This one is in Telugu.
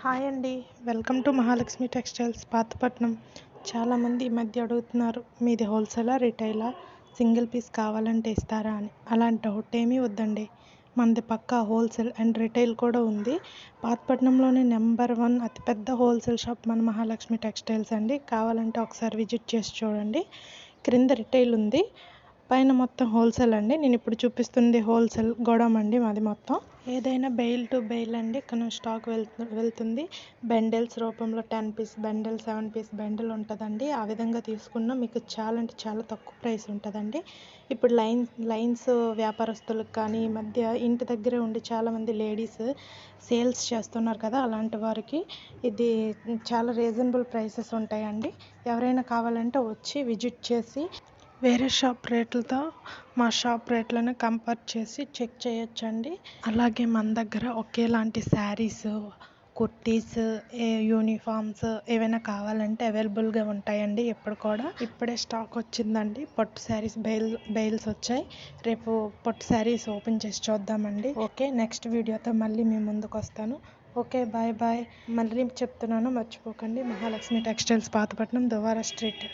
హాయ్ అండి. Welcome to Mahalakshmi textiles Pathapatnam. చాలామంది ఈ మధ్య అడుగుతున్నారు, మీది హోల్సేలా రిటైలా, సింగిల్ పీస్ కావాలంటే ఇస్తారా అని. అలాంటి డౌట్ ఏమీ వద్దండి, మనది పక్కా హోల్సేల్ అండ్ రిటైల్ కూడా ఉంది. పాతపట్నంలోనే నెంబర్ 1 అతిపెద్ద హోల్సేల్ షాప్ మన మహాలక్ష్మి టెక్స్టైల్స్ అండి. కావాలంటే ఒకసారి విజిట్ చేసి చూడండి. క్రింద రిటైల్ ఉంది, పైన మొత్తం హోల్సేల్ అండి. నేను ఇప్పుడు చూపిస్తుంది హోల్సేల్ గోడౌన్ అండి మాది మొత్తం. ఏదైనా బెయిల్ టు బెయిల్ అండి, ఇక్కడ స్టాక్ వెళ్తుంది. బెండల్స్ రూపంలో 10 పీస్ బెండల్, 7 పీస్ బెండల్ ఉంటుందండి. ఆ విధంగా తీసుకున్నా మీకు చాలా అంటే చాలా తక్కువ ప్రైస్ ఉంటుందండి. ఇప్పుడు లైన్స్ వ్యాపారస్తులకు కానీ ఈ మధ్య ఇంటి దగ్గరే ఉండి చాలామంది లేడీస్ సేల్స్ చేస్తున్నారు కదా, అలాంటి వారికి ఇది చాలా రీజనబుల్ ప్రైసెస్ ఉంటాయండి. ఎవరైనా కావాలంటే వచ్చి విజిట్ చేసి వేరే షాప్ రేట్లతో మా షాప్ రేట్లను కంపేర్ చేసి చెక్ చేయొచ్చండి. అలాగే మన దగ్గర ఒకేలాంటి శారీస్, కుర్తీస్, యూనిఫామ్స్ ఏవైనా కావాలంటే అవైలబుల్గా ఉంటాయండి. ఇప్పుడు కూడా ఇప్పుడే స్టాక్ వచ్చిందండి. పట్టు శారీస్ బెయిల్స్ వచ్చాయి. రేపు పట్టు శారీస్ ఓపెన్ చేసి చూద్దామండి. ఓకే, నెక్స్ట్ వీడియోతో మళ్ళీ మీ ముందుకు వస్తాను. Okay, bye bye. మళ్ళీ చెప్తున్నాను, మర్చిపోకండి, మహాలక్ష్మి టెక్స్టైల్స్ పాతపట్నం, దువారా స్ట్రీట్.